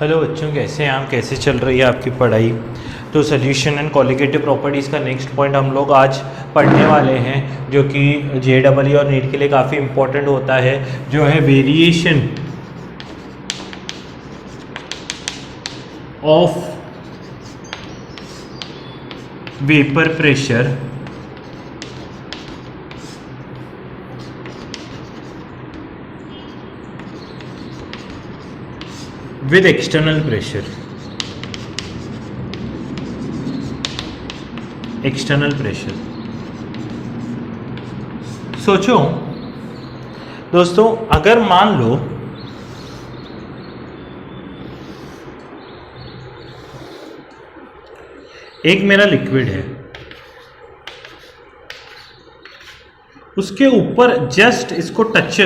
Hello बच्चों, कैसे हैं आप? कैसे चल रही है आपकी पढ़ाई? तो सोल्यूशन एंड कॉलिगेटिव प्रॉपर्टीज़ का नेक्स्ट पॉइंट हम लोग आज पढ़ने वाले हैं, जो कि JEE और नीट के लिए काफ़ी इंपॉर्टेंट होता है, जो है variation of vapour pressure with external pressure. External pressure. सोचो दोस्तों, अगर मान लो एक मेरा लिक्विड है, उसके ऊपर जस्ट इसको टच,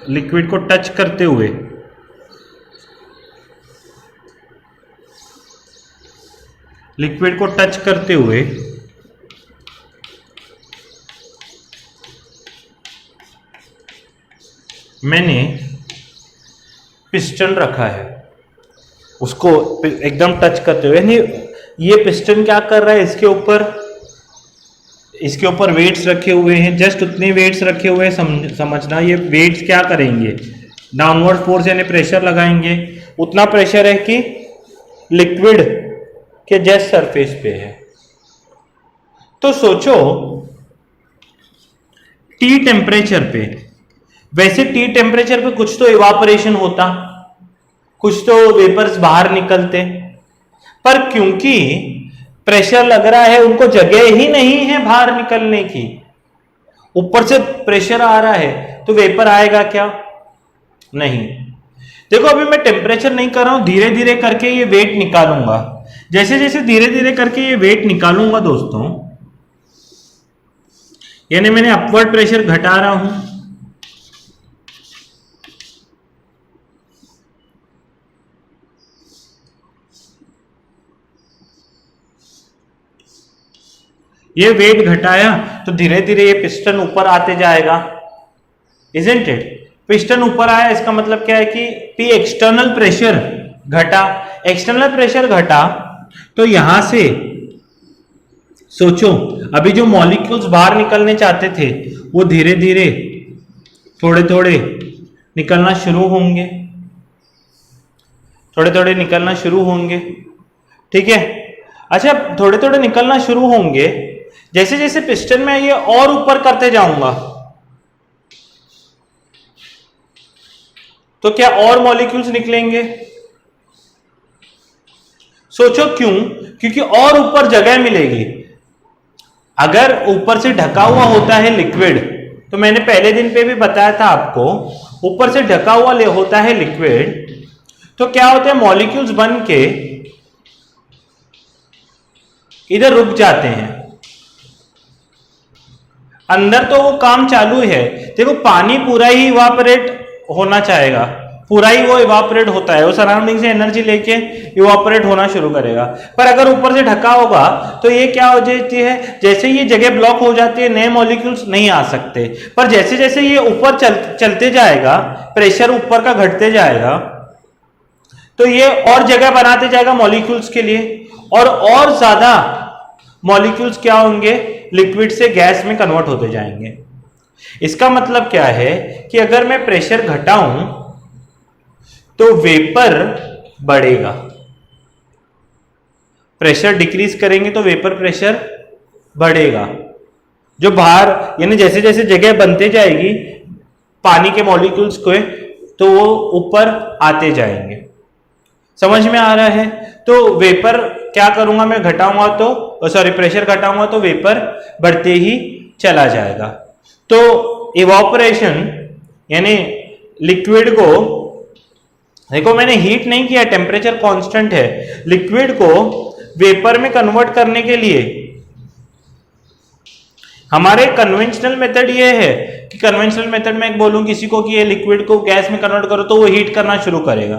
लिक्विड को टच करते हुए मैंने पिस्टन रखा है, उसको एकदम टच करते हुए, यानी ये पिस्टन क्या कर रहा है, इसके ऊपर वेट्स रखे हुए हैं, जस्ट उतने वेट्स रखे हुए हैं। समझना, ये वेट्स क्या करेंगे, डाउनवर्ड फोर्स यानी प्रेशर लगाएंगे। उतना प्रेशर है कि लिक्विड के जस्ट सरफेस पे है। तो सोचो टी टेम्परेचर पे, वैसे टी टेम्परेचर पे कुछ तो इवापोरेशन होता, कुछ तो वेपर्स बाहर निकलते, पर क्योंकि प्रेशर लग रहा है, उनको जगह ही नहीं है बाहर निकलने की, ऊपर से प्रेशर आ रहा है, तो वेपर आएगा क्या? नहीं। देखो, अभी मैं टेम्परेचर नहीं कर रहा हूं, धीरे धीरे करके ये वेट निकालूंगा। जैसे जैसे धीरे धीरे करके ये वेट निकालूंगा दोस्तों, यानी मैंने अपवर्ड प्रेशर घटा रहा हूं, ये वेट घटाया तो धीरे धीरे ये पिस्टन ऊपर आते जाएगा, इजंट इट? पिस्टन ऊपर आया, इसका मतलब क्या है कि पी एक्सटर्नल प्रेशर घटा। एक्सटर्नल प्रेशर घटा तो यहां से सोचो, अभी जो मॉलिक्यूल्स बाहर निकलने चाहते थे वो धीरे धीरे थोड़े थोड़े निकलना शुरू होंगे, ठीक है? अच्छा, थोड़े थोड़े निकलना शुरू होंगे। जैसे जैसे पिस्टन में ये और ऊपर करते जाऊंगा तो क्या और मॉलिक्यूल्स निकलेंगे? सोचो क्यों? क्योंकि और ऊपर जगह मिलेगी। अगर ऊपर से ढका हुआ होता है लिक्विड, तो मैंने पहले दिन पे भी बताया था आपको, ऊपर से ढका हुआ होता है लिक्विड, तो क्या होता है, मॉलिक्यूल्स बन के इधर रुक जाते हैं। अंदर तो वो काम चालू है। देखो, पानी पूरा ही इवापोरेट होना चाहेगा, पूरा ही वो इवापोरेट होता है, वो सराउंडिंग से एनर्जी लेके इवापोरेट होना शुरू करेगा। पर अगर ऊपर से ढका होगा तो ये क्या हो जाती है, जैसे ये जगह ब्लॉक हो जाती है, नए मॉलिक्यूल्स नहीं आ सकते। पर जैसे जैसे ये ऊपर चलते जाएगा, प्रेशर ऊपर का घटते जाएगा, तो ये और जगह बनाते जाएगा मॉलिक्यूल्स के लिए, और ज्यादा मॉलिक्यूल्स क्या होंगे, लिक्विड से गैस में कन्वर्ट होते जाएंगे। इसका मतलब क्या है कि अगर मैं प्रेशर घटाऊं तो वेपर बढ़ेगा, प्रेशर डिक्रीज करेंगे तो वेपर प्रेशर बढ़ेगा। जो बाहर, यानी जैसे जैसे जगह बनते जाएगी पानी के मॉलिक्यूल्स को, तो वो ऊपर आते जाएंगे। समझ में आ रहा है? तो वेपर क्या करूंगा, मैं घटाऊंगा तो प्रेशर घटाऊंगा तो वेपर बढ़ते ही चला जाएगा। तो इवापोरेशन यानी लिक्विड को, देखो मैंने हीट नहीं किया, टेम्परेचर कांस्टेंट है, लिक्विड को वेपर में कन्वर्ट करने के लिए हमारे कन्वेंशनल मेथड ये है कि कन्वेंशनल मेथड में बोलूं किसी को कि ये लिक्विड को गैस में कन्वर्ट करो, तो वो हीट करना शुरू करेगा।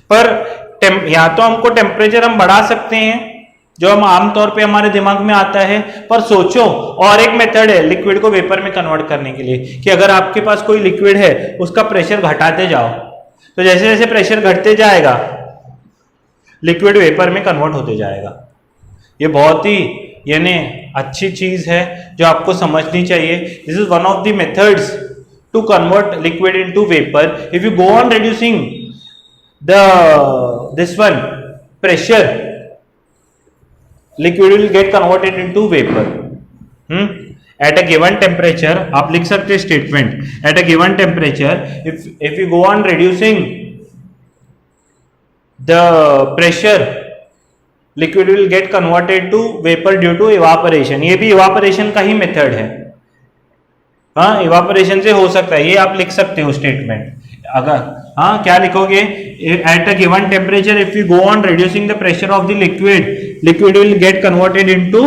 पर या तो हमको टेम्परेचर हम बढ़ा सकते हैं, जो हम आमतौर पे हमारे दिमाग में आता है, पर सोचो और एक मेथड है लिक्विड को वेपर में कन्वर्ट करने के लिए, कि अगर आपके पास कोई लिक्विड है, उसका प्रेशर घटाते जाओ, तो जैसे जैसे प्रेशर घटते जाएगा लिक्विड वेपर में कन्वर्ट होते जाएगा। ये बहुत ही यानी अच्छी चीज है जो आपको समझनी चाहिए। This is one of the methods to convert liquid into vapour. If you go on reducing the this one pressure, liquid will get converted into vapour. At a given temperature, आप लिख सकते हैं statement at a given temperature if you go on reducing the pressure, liquid will get converted to vapour due to evaporation. ये भी evaporation का ही method है। हाँ, evaporation से हो सकता है, ये आप लिख सकते हो स्टेटमेंट। अगर हाँ, क्या लिखोगे? Eight a given temperature if you go on reducing the pressure of the liquid, liquid will get converted into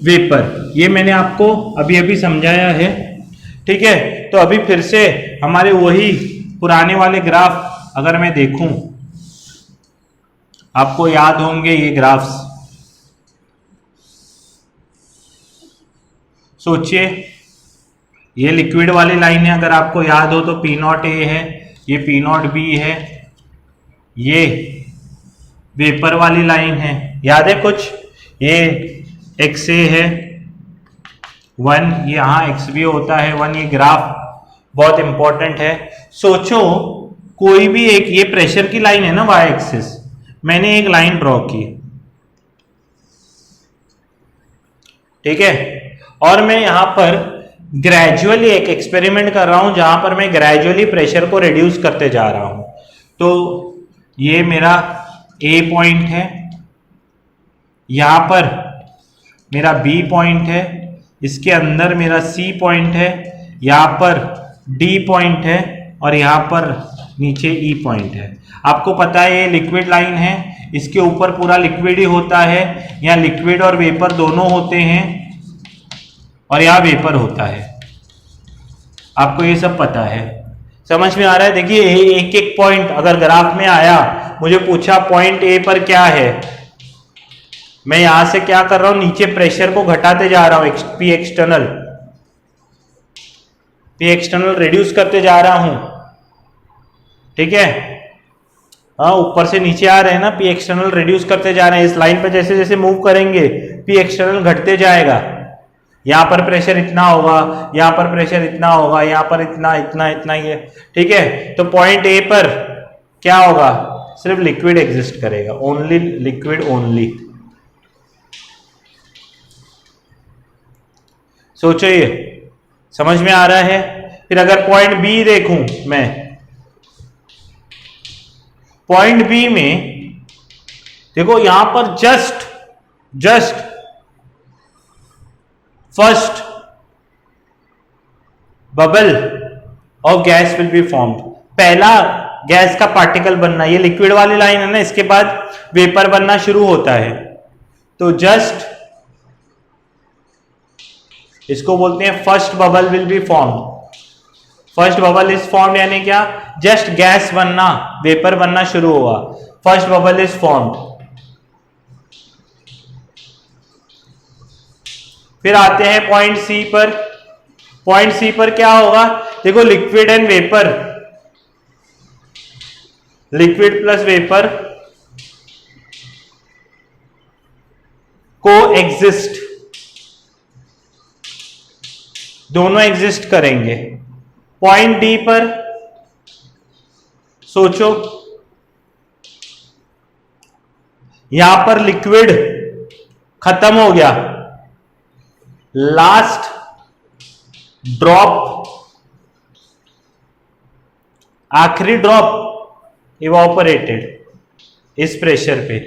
vapour. ये मैंने आपको अभी अभी समझाया है, ठीक है। तो अभी फिर से हमारे वही पुराने वाले ग्राफ अगर मैं देखूं, आपको याद होंगे ये ग्राफ्स। सोचिए, ये लिक्विड वाली लाइन है, अगर आपको याद हो तो पी नॉट ए है, ये पी नॉट बी है, ये वेपर वाली लाइन है, याद है कुछ? ये एक्स ए है 1, यहां एक्स बी होता है 1। ये ग्राफ बहुत इंपॉर्टेंट है। सोचो कोई भी एक, ये प्रेशर की लाइन है ना वाई एक्सिस, मैंने एक लाइन ड्रॉ की, ठीक है, और मैं यहां पर ग्रेजुअली एक एक्सपेरिमेंट कर रहा हूं जहां पर मैं ग्रेजुअली प्रेशर को रिड्यूस करते जा रहा हूं। तो ये मेरा ए पॉइंट है, यहां पर मेरा बी पॉइंट है, इसके अंदर मेरा सी पॉइंट है, यहां पर डी पॉइंट है, और यहां पर नीचे ई पॉइंट है। आपको पता है ये लिक्विड लाइन है, इसके ऊपर पूरा लिक्विड ही होता है, यहाँ लिक्विड और वेपर दोनों होते हैं, और यहाँ वेपर होता है। आपको ये सब पता है, समझ में आ रहा है? देखिए एक एक पॉइंट अगर ग्राफ में आया, मुझे पूछा पॉइंट ए पर क्या है, मैं यहां से क्या कर रहा हूं, नीचे प्रेशर को घटाते जा रहा हूं, पी एक्सटर्नल रिड्यूस करते जा रहा हूं, ठीक है। हाँ, ऊपर से नीचे आ रहे हैं ना, पी एक्सटर्नल रिड्यूस करते जा रहे हैं। इस लाइन पे जैसे जैसे मूव करेंगे पी एक्सटर्नल घटते जाएगा। यहां पर प्रेशर इतना होगा, यहां पर प्रेशर इतना होगा, यहां पर इतना इतना इतना ही है, ठीक है। तो पॉइंट ए पर क्या होगा? सिर्फ लिक्विड एग्जिस्ट करेगा, ओनली लिक्विड ओनली। सोचो, ये समझ में आ रहा है? फिर अगर पॉइंट बी देखूं मैं, पॉइंट बी में देखो यहां पर just first bubble of gas will be formed. पहला गैस का पार्टिकल बनना, ये लिक्विड वाली लाइन है ना, इसके बाद वेपर बनना शुरू होता है। तो जस्ट इसको बोलते हैं first bubble will be formed. First bubble is formed यानी क्या? जस्ट गैस बनना, वेपर बनना शुरू हुआ, फर्स्ट बबल इज फॉर्म्ड। फिर आते हैं पॉइंट सी पर। पॉइंट सी पर क्या होगा? देखो liquid and vapour, liquid plus vapour को एग्जिस्ट, दोनों एग्जिस्ट करेंगे। पॉइंट डी पर सोचो, यहां पर लिक्विड खत्म हो गया, लास्ट ड्रॉप, आखिरी ड्रॉप इवॉपरेटेड इस प्रेशर पे,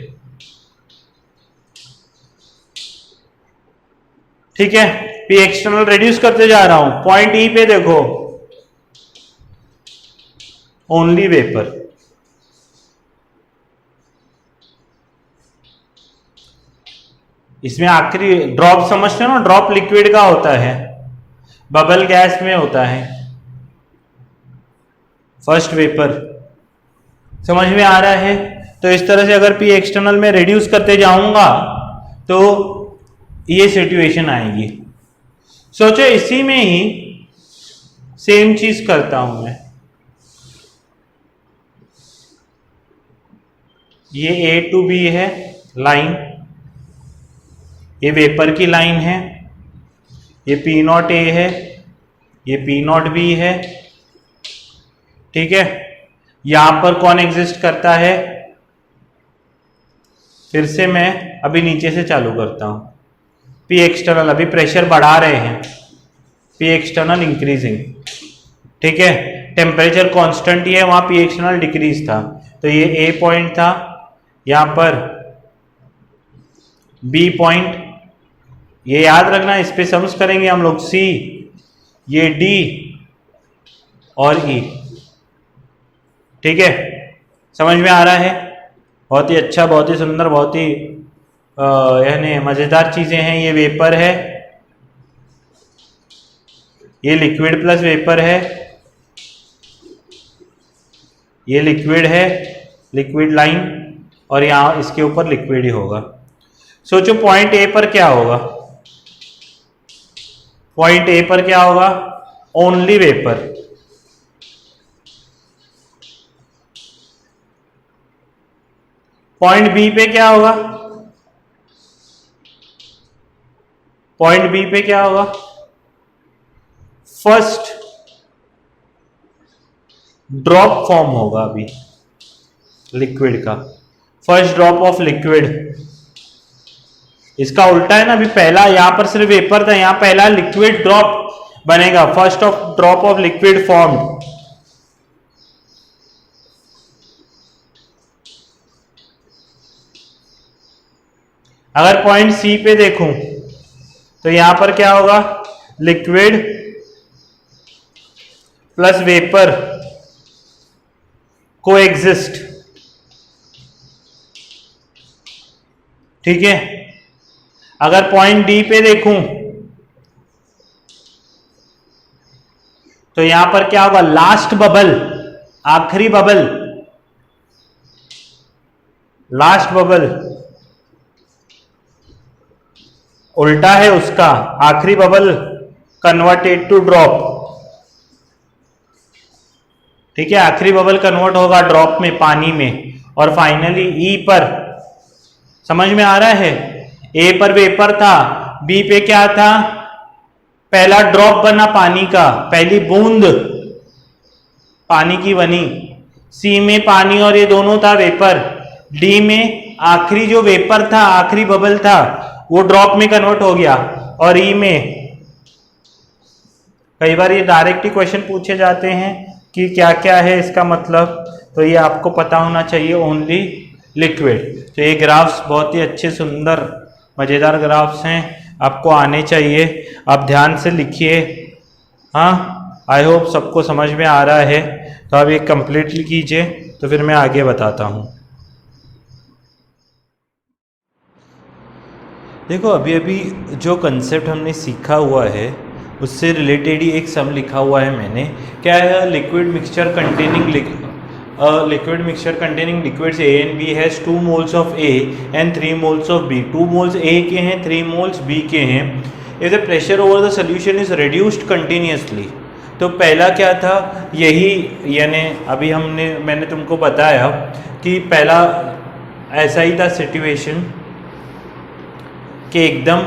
ठीक है। पी एक्सटर्नल रिड्यूस करते जा रहा हूं, पॉइंट ई पे देखो ओनली वेपर, इसमें आखिरी ड्रॉप समझते हो ना, ड्रॉप लिक्विड का होता है, बबल गैस में होता है, फर्स्ट वेपर। समझ में आ रहा है? तो इस तरह से अगर पी एक्सटर्नल में रिड्यूस करते जाऊंगा तो ये सिचुएशन आएगी। सोचो इसी में ही सेम चीज करता हूं मैं, ये ए टू बी है लाइन, ये वेपर की लाइन है, ये पी नॉट ए है, ये पी नॉट बी है, ठीक है। यहां पर कौन एग्जिस्ट करता है, फिर से मैं अभी नीचे से चालू करता हूं। पी एक्सटर्नल, अभी प्रेशर बढ़ा रहे हैं, पी एक्सटर्नल इंक्रीजिंग, ठीक है। टेम्परेचर कांस्टेंट ही है, वहां पी एक्सटर्नल डिक्रीज था, तो ये ए पॉइंट था, यहां पर बी पॉइंट, ये याद रखना, इस पे सम्स करेंगे हम लोग, सी, ये डी और ई, ठीक है। समझ में आ रहा है? बहुत ही अच्छा, बहुत ही सुंदर, बहुत ही यानी मजेदार चीजें हैं। ये वेपर है, ये लिक्विड प्लस वेपर है, ये लिक्विड है, लिक्विड लाइन, और यहां इसके ऊपर लिक्विड ही होगा। सोचो पॉइंट ए पर क्या होगा, पॉइंट ए पर क्या होगा, ओनली वेपर। पॉइंट बी पे क्या होगा, पॉइंट बी पे क्या होगा, फर्स्ट ड्रॉप फॉर्म होगा अभी लिक्विड का, फर्स्ट ड्रॉप ऑफ लिक्विड। इसका उल्टा है ना, अभी पहला यहां पर सिर्फ वेपर था, यहां पहला लिक्विड ड्रॉप बनेगा, first of drop of liquid formed. अगर पॉइंट सी पे देखूं तो यहां पर क्या होगा, लिक्विड प्लस वेपर को एग्जिस्ट, ठीक है। अगर पॉइंट डी पे देखूं तो यहां पर क्या होगा, लास्ट बबल, आखिरी बबल, लास्ट बबल उल्टा है उसका, आखिरी बबल कन्वर्टेड टू ड्रॉप, ठीक है। आखिरी बबल कन्वर्ट होगा ड्रॉप में, पानी में, और फाइनली ई पर, समझ में आ रहा है, ए पर वेपर था, बी पे क्या था, पहला ड्रॉप बना पानी का, पहली बूंद पानी की बनी, सी में पानी और ये दोनों था वेपर, डी में आखिरी जो वेपर था, आखिरी बबल था, वो ड्रॉप में कन्वर्ट हो गया, और ई में कई बार ये डायरेक्ट ही क्वेश्चन पूछे जाते हैं कि क्या क्या है इसका मतलब, तो ये आपको पता होना चाहिए, ओनली लिक्विड। तो ये ग्राफ्स बहुत ही अच्छे, सुंदर, मजेदार ग्राफ्स हैं, आपको आने चाहिए, आप ध्यान से लिखिए। हाँ, आई होप सबको समझ में आ रहा है। तो आप ये कंप्लीटली कीजिए, तो फिर मैं आगे बताता हूँ। देखो, अभी अभी जो कंसेप्ट हमने सीखा हुआ है उससे रिलेटेड ही एक सम लिखा हुआ है मैंने। क्या है, liquid mixture containing liquid mixture containing liquids A and B has 2 moles of A and 3 moles of B. 2 moles A के हैं, 3 moles बी के हैं। If the pressure over the solution is reduced continuously, तो पहला क्या था, यही, यानी अभी मैंने तुमको बताया कि पहला ऐसा ही था सिचुएशन कि एकदम,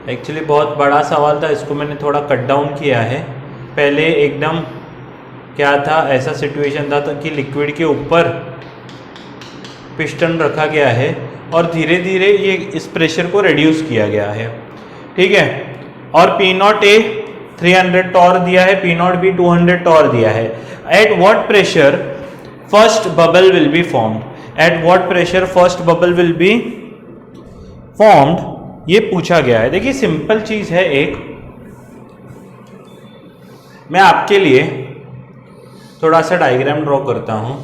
एक्चुअली बहुत बड़ा सवाल था, इसको मैंने थोड़ा कट डाउन किया है। पहले एकदम क्या था, ऐसा सिचुएशन था कि लिक्विड के ऊपर पिस्टन रखा गया है और धीरे धीरे ये इस प्रेशर को रिड्यूस किया गया है, ठीक है। और पी नॉट ए 300 टॉर दिया है, पी नॉट बी 200 टॉर दिया है। At what pressure first bubble will be formed, at what pressure first bubble will be formed, ये पूछा गया है। देखिए, सिंपल चीज है एक, मैं आपके लिए थोड़ा सा डायग्राम ड्रॉ करता हूँ।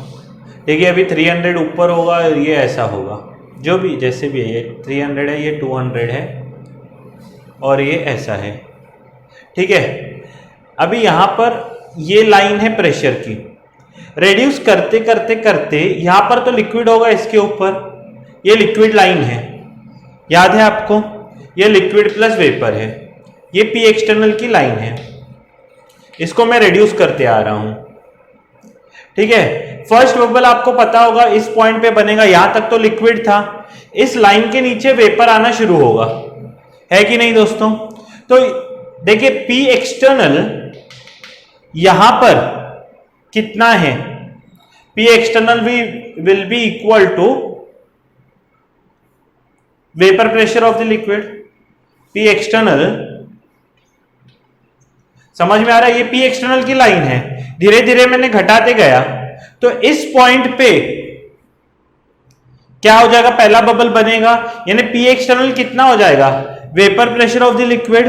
देखिए, अभी 300 ऊपर होगा और ये ऐसा होगा, जो भी जैसे भी है, ये 300 है, ये 200 है और ये ऐसा है, ठीक है। अभी यहाँ पर ये लाइन है प्रेशर की, रेड्यूस करते करते करते यहाँ पर तो लिक्विड होगा इसके ऊपर, ये लिक्विड लाइन है, याद है आपको, ये लिक्विड प्लस वेपर है, ये पी एक्सटर्नल की लाइन है, इसको मैं रिड्यूस करते आ रहा हूं, ठीक है, फर्स्ट बबल आपको पता होगा इस पॉइंट पे बनेगा, यहां तक तो लिक्विड था, इस लाइन के नीचे वेपर आना शुरू होगा, है कि नहीं दोस्तों। तो देखिए P एक्सटर्नल यहां पर कितना है, P external will be equal to vapour pressure of the liquid. P external समझ में आ रहा है, ये P एक्सटर्नल की लाइन है, धीरे धीरे मैंने घटाते गया, तो इस पॉइंट पे क्या हो जाएगा, पहला बबल बनेगा, यानी P एक्सटर्नल कितना हो जाएगा, vapour pressure of the liquid,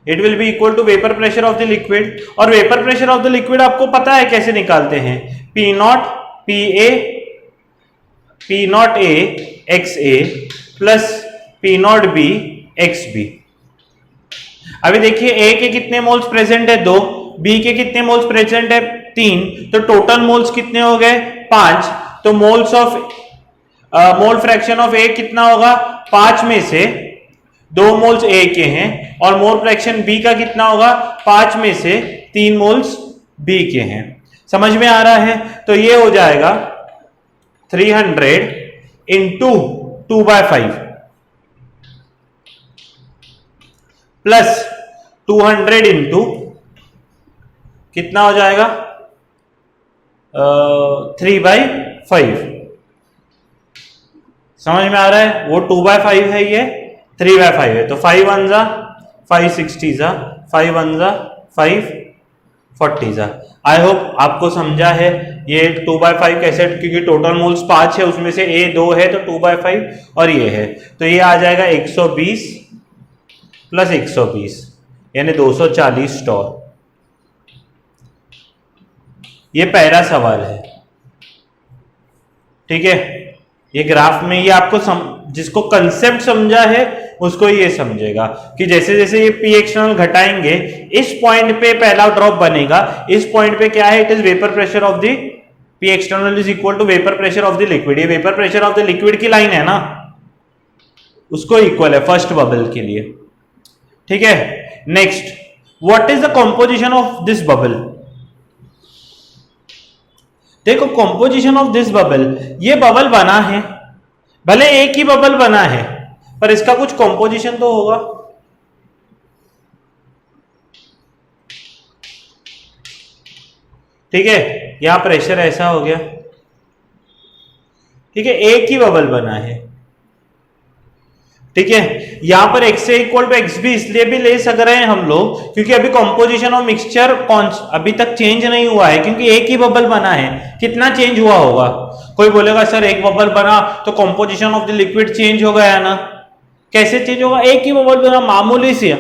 it will be equal to vapour pressure of the liquid. और vapour pressure of the liquid आपको पता है कैसे निकालते हैं, P naught A XA plus P naught B XB। अभी देखिए A के कितने मोल्स प्रेजेंट है, 2, B के कितने मोल्स प्रेजेंट है, 3, तो टोटल मोल्स कितने हो गए, 5। तो moles of mole fraction of A कितना होगा, 5 में से 2 मोल्स A के हैं, और मोल फ्रैक्शन B का कितना होगा, 5 में से 3 मोल्स B के हैं। समझ में आ रहा है, तो ये हो जाएगा 300 इंटू 2/5 प्लस 200 इंटू कितना हो जाएगा, 3/5। समझ में आ रहा है, वो 2/5 है, ये 3/5 है, तो 5 1 जा 5 60 जा 5 1 जा 5 40 जा। आई होप आपको समझा है ये 2/5 कैसे, क्योंकि टोटल मोल्स 5 है, उसमें से A 2 है, तो 2/5 और ये है, तो ये आ जाएगा 120 प्लस 120 यानी 240 टॉर। ये पहला सवाल है, ठीक है, ये ग्राफ में ये आपको जिसको कंसेप्ट समझा है उसको ये समझेगा कि जैसे जैसे ये P एक्सटर्नल घटाएंगे, इस पॉइंट पे पहला ड्रॉप बनेगा, इस पॉइंट पे क्या है, it is vapour pressure of the P external is equal to vapour pressure of the liquid. ये vapour pressure of the liquid की लाइन है ना, उसको इक्वल है फर्स्ट बबल के लिए, ठीक है। Next, what is the composition of this bubble. देखो कंपोजिशन ऑफ दिस बबल, ये बबल बना है, भले एक ही बबल बना है, पर इसका कुछ कंपोजिशन तो होगा। ठीक है, यहां प्रेशर ऐसा हो गया, ठीक है, एक ही बबल बना है, ठीक है। यहां पर x से इक्वल टू एक्स भी इसलिए भी ले सक रहे हैं हम लोग क्योंकि अभी कंपोजिशन ऑफ मिक्सचर अभी तक चेंज नहीं हुआ है, क्योंकि एक ही बबल बना है। कितना चेंज हुआ होगा, कोई बोलेगा सर एक बबल बना तो composition of the liquid change हो गया ना, कैसे चेंज होगा, एक ही बबल बना, मामूली सी,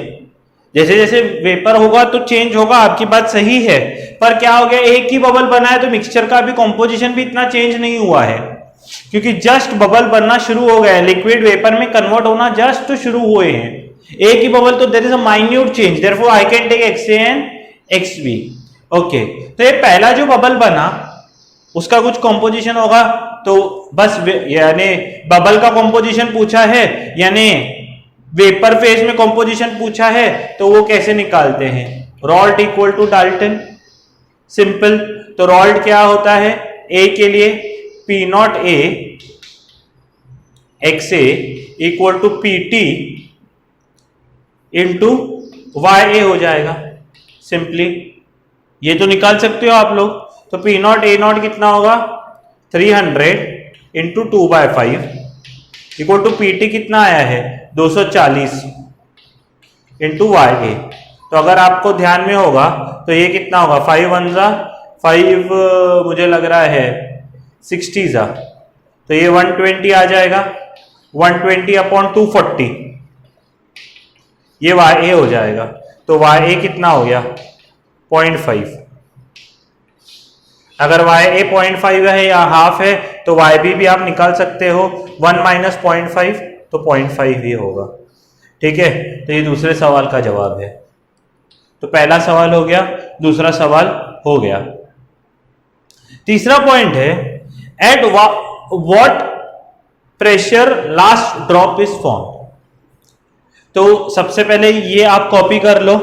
जैसे जैसे वेपर होगा तो चेंज होगा, आपकी बात सही है, पर क्या हो गया, एक ही बबल बना है तो मिक्सचर का भी कंपोजिशन भी इतना चेंज नहीं हुआ है, क्योंकि जस्ट बबल बनना शुरू हो गया है, लिक्विड वेपर में कन्वर्ट होना जस्ट शुरू हुए हैं, एक ही बबल, तो there is a minute change, therefore I can take XA and XB। Okay, तो ये पहला जो बबल बना उसका कुछ कंपोजिशन होगा, तो बस यानी बबल का कंपोजिशन पूछा है, यानी वेपर फेज में कंपोजिशन पूछा है, तो वो कैसे निकालते हैं, Raoult equal to Dalton, simple. तो रॉल्ट क्या होता है, A के लिए P naught A XA equal to PT into YA हो जाएगा, सिंपली ये तो निकाल सकते हो आप लोग। तो P नॉट A नॉट कितना होगा, 300 इंटू 2/5 इक्वल टू PT कितना आया है, 240 इंटू YA। तो अगर आपको ध्यान में होगा तो ये कितना होगा, 5 1 जा 5, मुझे लग रहा है 60 जा, तो ये 120 आ जाएगा, 120 अपॉन 240 ये YA हो जाएगा। तो YA कितना हो गया, 0.5। अगर YA 0.5 है या हाफ है तो YB भी आप निकाल सकते हो, 1 माइनस 0.5 तो 0.5 ही होगा, ठीक है। तो ये दूसरे सवाल का जवाब है। तो पहला सवाल हो गया, दूसरा सवाल हो गया। तीसरा पॉइंट है, at what pressure last drop is form. तो सबसे पहले ये आप कॉपी कर लो।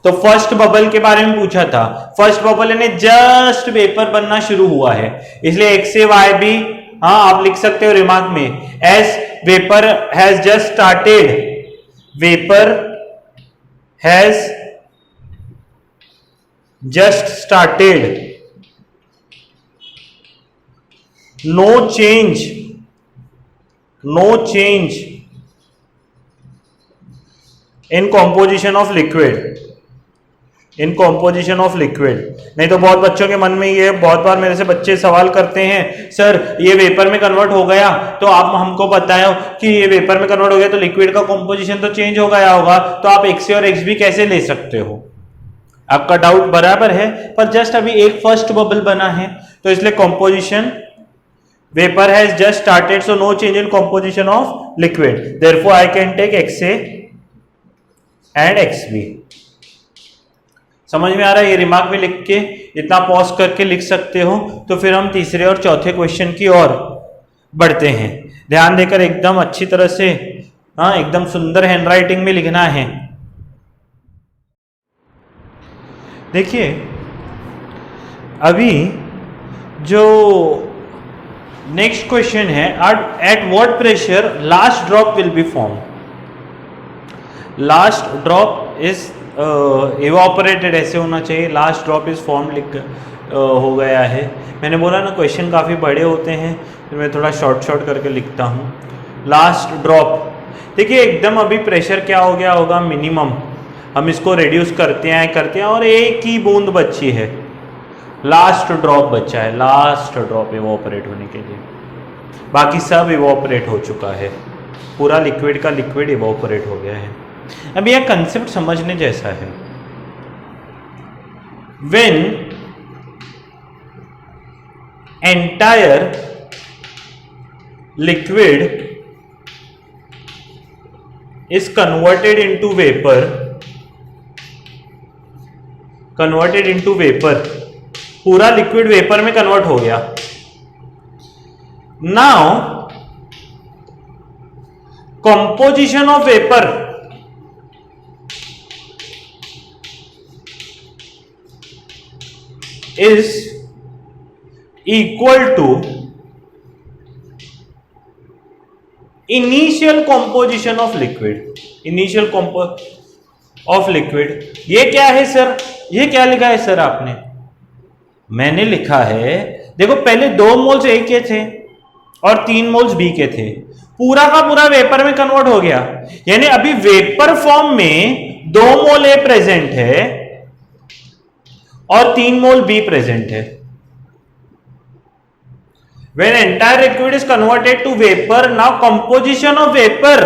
तो तो फर्स्ट बबल के बारे में पूछा था, फर्स्ट बबल यानी जस्ट वेपर बनना शुरू हुआ है, इसलिए एक्स ए वाई बी, हाँ आप लिख सकते हो रिमार्क में, as vapour has just started, vapour has just started, no change in composition of liquid, in composition of liquid. नहीं तो बहुत बच्चों के मन में ये, बहुत बार मेरे से बच्चे सवाल करते हैं, सर ये वेपर में कन्वर्ट हो गया तो आप हमको बताओ कि ये वेपर में कन्वर्ट हो गया तो लिक्विड का कॉम्पोजिशन तो चेंज हो गया होगा, तो आप एक्स ए और एक्स बी कैसे ले सकते हो? आपका डाउट बराबर है, पर जस्ट अभी एक फर्स्ट बबल बना है, तो इसलिए composition, vapour has just started so no change in composition of liquid, therefore I can take X A and X B. समझ में आ रहा है? ये रिमार्क में लिख के इतना पॉज करके लिख सकते हो। तो फिर हम तीसरे और चौथे क्वेश्चन की ओर बढ़ते हैं। ध्यान देकर एकदम अच्छी तरह से, हाँ एकदम सुंदर हैंडराइटिंग में लिखना है। देखिए अभी जो नेक्स्ट क्वेश्चन है, at what pressure last drop will be form. Last drop is evaporated, ऐसे होना चाहिए, लास्ट ड्रॉप इज फॉर्म लिख हो गया है। मैंने बोला ना क्वेश्चन काफ़ी बड़े होते हैं, फिर मैं थोड़ा शॉर्ट करके लिखता हूँ। लास्ट ड्रॉप, देखिए एकदम अभी प्रेशर क्या हो गया होगा, मिनिमम, हम इसको रिड्यूस करते हैं और एक ही बूंद बची है, लास्ट ड्रॉप बचा है, लास्ट ड्रॉप इवापोरेट होने के लिए, बाकी सब इवापोरेट हो चुका है, पूरा लिक्विड का लिक्विड इवापोरेट हो गया है। अब यह कंसेप्ट समझने जैसा है। When entire liquid is converted into vapor, पूरा लिक्विड वेपर में कन्वर्ट हो गया। Now composition of vapour is equal to initial composition of liquid, initial of liquid। ये क्या है सर, ये क्या लिखा है सर आपने? मैंने लिखा है, देखो पहले 2 मोल्स ए के थे और 3 मोल्स बी के थे, पूरा का पूरा वेपर में कन्वर्ट हो गया, यानी अभी वेपर फॉर्म में 2 मोल ए प्रेजेंट है और 3 मोल बी प्रेजेंट है। When entire liquid is converted to vapor, now composition of vapor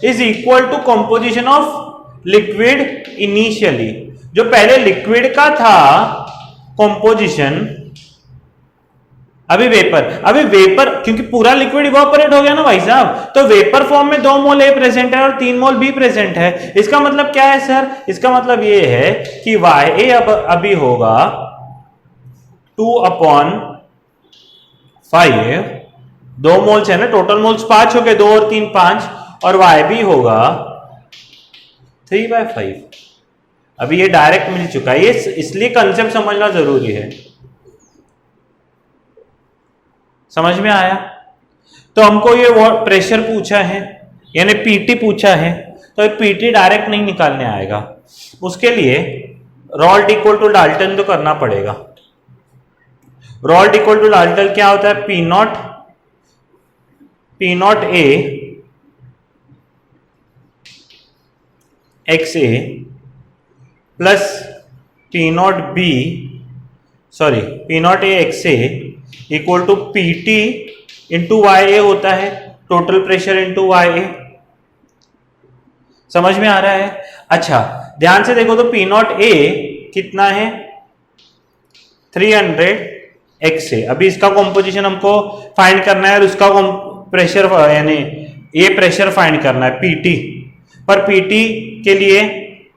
is equal to composition of liquid initially। जो पहले लिक्विड का था composition, अभी वेपर क्योंकि पूरा लिक्विड इवापोरेट हो गया ना भाई साहब, तो वेपर फॉर्म में 2 मोल ए प्रेजेंट है और 3 मोल बी प्रेजेंट है। इसका मतलब क्या है सर? इसका मतलब ये है कि वाई ए अभी होगा 2/5, 2 मोल्स है ना, टोटल मोल्स 5 हो गए, 2 और 3 5, और वाई बी होगा 3/5। अभी ये डायरेक्ट मिल चुका है, ये इसलिए कंसेप्ट समझना जरूरी है। समझ में आया? तो हमको ये प्रेशर पूछा है, यानी पीटी पूछा है, तो पीटी डायरेक्ट नहीं निकालने आएगा, उसके लिए रॉल्ट इक्वल टू डाल्टन तो करना पड़ेगा। रॉल्ट इक्वल टू डाल्टन क्या होता है? P naught A X A plus P naught A X A equal to PT into Y A होता है, total pressure into Y A. समझ में आ रहा है? अच्छा ध्यान से देखो तो पी नॉट ए कितना है? 300 एक्स ए। अभी इसका कॉम्पोजिशन हमको फाइंड करना है और उसका प्रेशर यानी ये प्रेशर फाइंड करना है पीटी, पर पीटी के लिए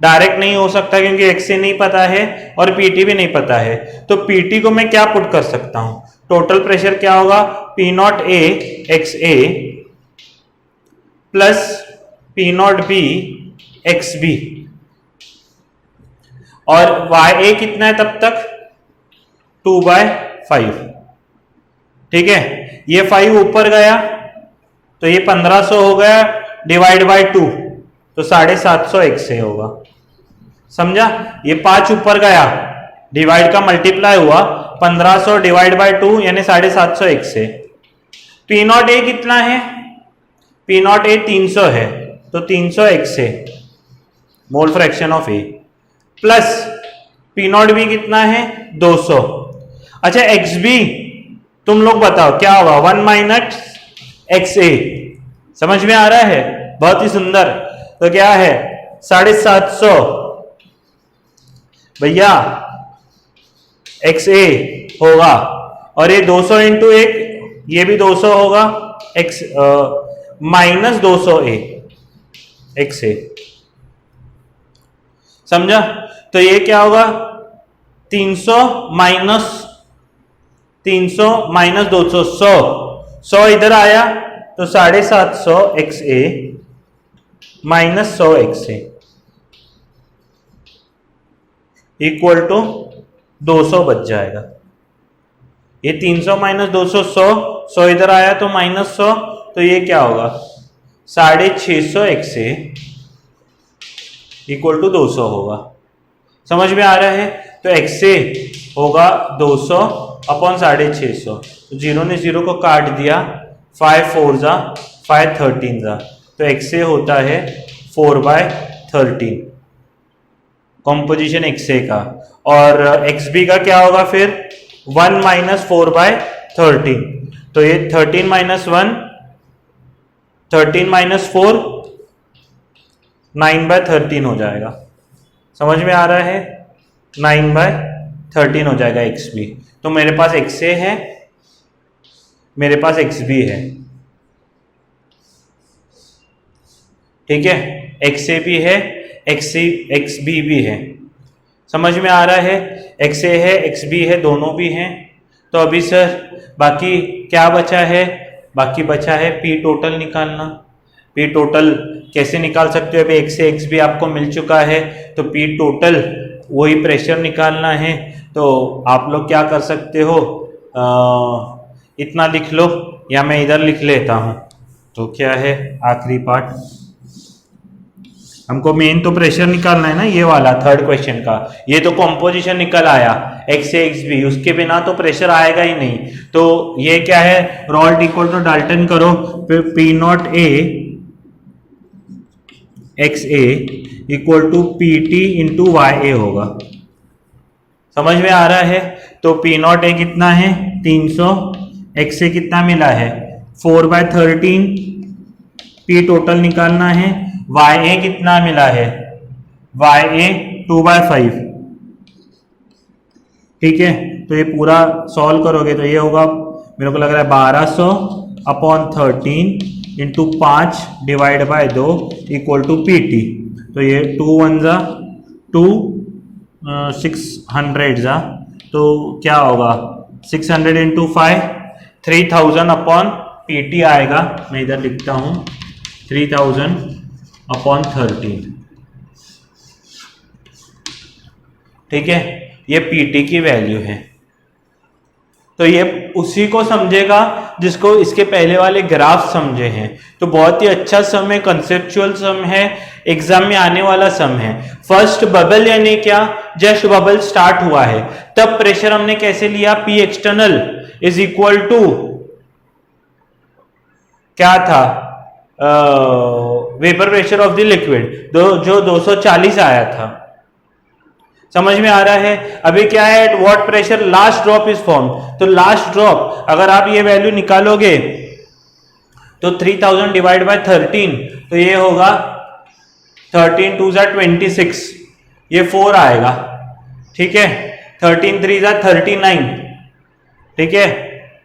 डायरेक्ट नहीं हो सकता क्योंकि एक्स ए नहीं पता है और पीटी भी नहीं पता है। तो पीटी को मैं क्या पुट कर सकता हूं? टोटल प्रेशर क्या होगा? P naught A X A plus P naught B X B. और YA कितना है तब तक 2/5, ठीक है। ये 5 ऊपर गया तो ये 1500 हो गया, डिवाइड बाय 2 तो 750 XA होगा, समझा। ये 5 ऊपर गया, डिवाइड का मल्टीप्लाई हुआ, 1500 डिवाइड बाय 2 यानी 750 XA। P0A कितना है, P0A 300 है तो 300 XA mole fraction of A, plus P0B कितना है 200। अच्छा XB तुम लोग बताओ क्या होगा, 1 माइनस XA, समझ में आ रहा है, बहुत ही सुंदर। तो क्या है 750 भैया XA होगा, और ये 200 इंटू 1, ये भी 200 होगा, x माइनस 200A XA, समझा। तो ये क्या होगा 300 माइनस 200, 100 इधर आया तो 750 XA minus 100 XA equal to 200 बच जाएगा। ये 300 माइनस 200 100 इधर आया तो माइनस 100, तो ये क्या होगा 650 XA इक्वल टू 200 होगा, समझ में आ रहा है। तो XA होगा 200 अपॉन 650, तो 0 ने 0 को काट दिया, 5 4 जा 5 13 जा, तो XA होता है 4/13 कॉम्पोजिशन XA का। और XB का क्या होगा फिर 1 माइनस 4/13, तो ये 13 माइनस 1 13 माइनस 4 9/13 हो जाएगा, समझ में आ रहा है, 9/13 हो जाएगा XB। तो मेरे पास XA है, मेरे पास XB है, ठीक है, XA भी है, XB भी है, समझ में आ रहा है। XA है XB है, दोनों भी हैं। तो अभी सर बाकी क्या बचा है, बाकी बचा है P टोटल निकालना। P टोटल कैसे निकाल सकते हो, अभी XA XB आपको मिल चुका है, तो P टोटल वही प्रेशर निकालना है। तो आप लोग क्या कर सकते हो, इतना लिख लो या मैं इधर लिख लेता हूं। तो क्या है आखिरी पार्ट, हमको मेन तो प्रेशर निकालना है ना, ये वाला थर्ड क्वेश्चन का। ये तो कॉम्पोजिशन निकल आया XA XB, उसके बिना तो प्रेशर आएगा ही नहीं। तो ये क्या है, रॉल्ट इक्वल टू डाल्टन करो, फिर P0A XA equal to PT into YA होगा, समझ में आ रहा है। तो P0A कितना है 300, XA कितना मिला है 4/13, P टोटल निकालना है। YA कितना मिला है, YA 2/5, ठीक है। तो ये पूरा सॉल्व करोगे तो ये होगा, मेरे को लग रहा है 1200 upon 13 into 5 divide by 2 equal to PT। तो ये 2 1 जा 2 600 जा, तो क्या होगा 600 इंटू 5 3000 अपॉन PT आएगा। मैं इधर लिखता हूँ 3000 अपॉन 13, ठीक है, ये PT की वैल्यू है। तो ये उसी को समझेगा जिसको इसके पहले वाले ग्राफ समझे हैं। तो बहुत ही अच्छा सम है, कंसेप्चुअल सम है, एग्जाम में आने वाला सम है। फर्स्ट बबल यानी क्या, जस्ट बबल स्टार्ट हुआ है तब प्रेशर हमने कैसे लिया, P external is equal to क्या था, vapour pressure of the liquid, जो 240 आया था, समझ में आ रहा है। अभी क्या है, at what pressure last drop is form. तो लास्ट ड्रॉप अगर आप ये वैल्यू निकालोगे तो 3000 डिवाइड बाय 13, तो ये होगा 13 2 जा 26, ये 4 आएगा, ठीक है। 13 3 जा 39, ठीक है,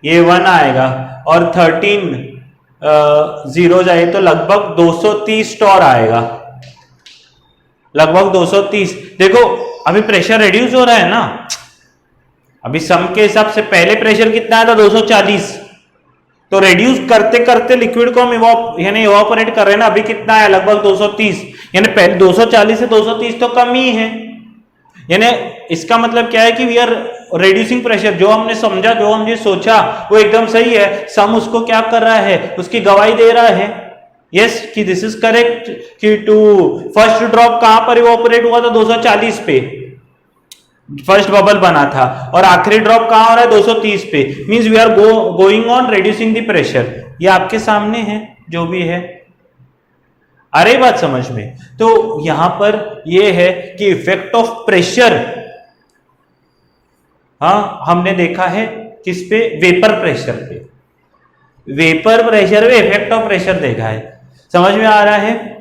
ये 1 आएगा, और 13 0 जाए तो लगभग 230 टॉर आएगा, लगभग 230। देखो अभी प्रेशर रिड्यूस हो रहा है ना, अभी सम के हिसाब से पहले प्रेशर कितना आया था 240, तो रिड्यूस करते करते लिक्विड को हम यानी इवापोरेट कर रहे हैं ना, अभी कितना है लगभग 230, यानी पहले 240 से 230 तो कम ही है। यानी इसका मतलब क्या है कि वी आर रेड्यूसिंग प्रेशर। जो हमने समझा, जो हमने सोचा वो एकदम सही है, सम उसको क्या कर रहा है, उसकी गवाही दे रहा है यस कि दिस इज करेक्ट, कि टू फर्स्ट ड्रॉप कहां पर इवोपरेट हुआ था 240 पे, फर्स्ट बबल बना था, और आखिरी ड्रॉप कहां हो रहा है 230 पे, means we are going on reducing the pressure. ये आपके सामने है जो भी है, आ रही बात समझ में। तो यहां पर ये है कि इफेक्ट ऑफ प्रेशर, हाँ हमने देखा है किस पे, वेपर प्रेशर पे, वेपर प्रेशर पे इफेक्ट ऑफ प्रेशर देखा है, समझ में आ रहा है।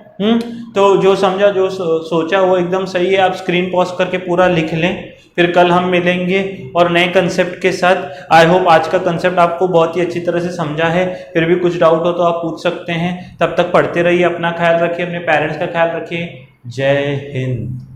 तो जो समझा, जो सोचा वो एकदम सही है। आप स्क्रीन पॉज करके पूरा लिख लें, फिर कल हम मिलेंगे और नए कंसेप्ट के साथ। आई होप आज का कंसेप्ट आपको बहुत ही अच्छी तरह से समझा है। फिर भी कुछ डाउट हो तो आप पूछ सकते हैं। तब तक पढ़ते रहिए, अपना ख्याल रखिए, अपने पेरेंट्स का ख्याल रखिए। जय हिंद।